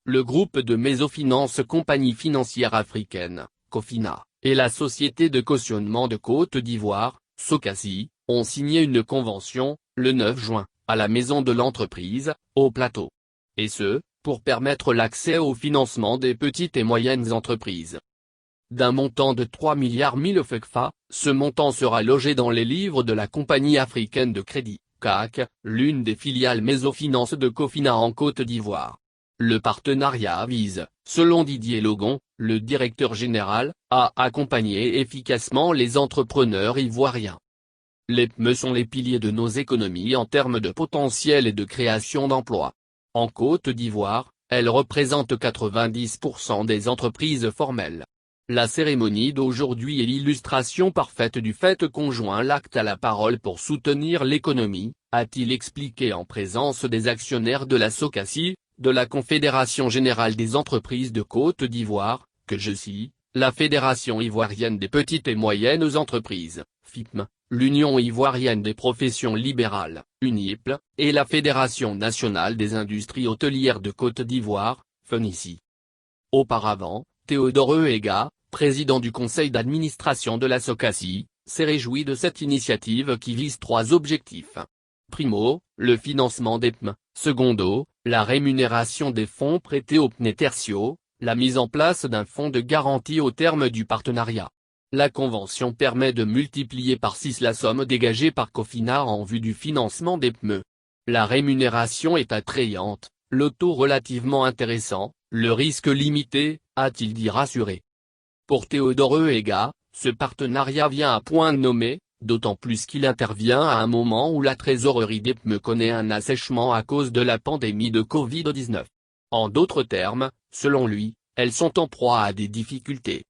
le groupe de Mésofinance Compagnie Financière Africaine, Cofina, et la Société de Cautionnement de Côte d'Ivoire, SOCACI, ont signé une convention, le 9 juin, à la Maison de l'Entreprise, au Plateau. Et ce, pour permettre l'accès au financement des petites et moyennes entreprises. D'un montant de 3 milliards 1000 FECFA, ce montant sera logé dans les livres de la Compagnie Africaine de Crédit, CAC, l'une des filiales Mésofinance de Cofina en Côte d'Ivoire. Le partenariat vise, selon Didier Logon, le directeur général, à accompagner efficacement les entrepreneurs ivoiriens. Les PME sont les piliers de nos économies en termes de potentiel et de création d'emplois. En Côte d'Ivoire, elles représentent 90% des entreprises formelles. La cérémonie d'aujourd'hui est l'illustration parfaite du fait qu'on joint l'acte à la parole pour soutenir l'économie, a-t-il expliqué en présence des actionnaires de la SOCACI, de la Confédération Générale des Entreprises de Côte d'Ivoire, que je cite, la Fédération Ivoirienne des Petites et Moyennes Entreprises, FIPM, l'Union Ivoirienne des Professions Libérales, UNIPL, et la Fédération Nationale des Industries Hôtelières de Côte d'Ivoire, FENICI. Auparavant, Théodore Ega, président du conseil d'administration de la SOCACI, s'est réjoui de cette initiative qui vise 3 objectifs. Primo, le financement des PME, secondo, la rémunération des fonds prêtés aux PME, tertio, la mise en place d'un fonds de garantie au terme du partenariat. La convention permet de multiplier par 6 la somme dégagée par Cofina en vue du financement des PME. La rémunération est attrayante, le taux relativement intéressant, le risque limité, a-t-il dit rassuré. Pour Théodore Ega, ce partenariat vient à point nommé, d'autant plus qu'il intervient à un moment où la trésorerie des PME connaît un assèchement à cause de la pandémie de Covid-19. En d'autres termes, selon lui, elles sont en proie à des difficultés.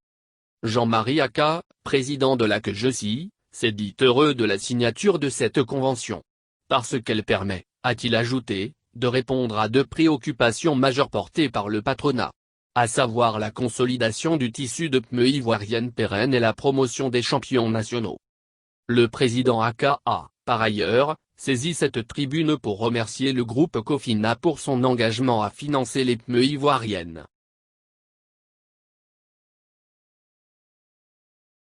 Jean-Marie Aka, président de la CEGECI, s'est dit heureux de la signature de cette convention. Parce qu'elle permet, a-t-il ajouté, de répondre à 2 préoccupations majeures portées par le patronat. À savoir la consolidation du tissu de PME ivoirienne pérenne et la promotion des champions nationaux. Le président Aka a, par ailleurs, saisi cette tribune pour remercier le groupe Cofina pour son engagement à financer les PME ivoiriennes.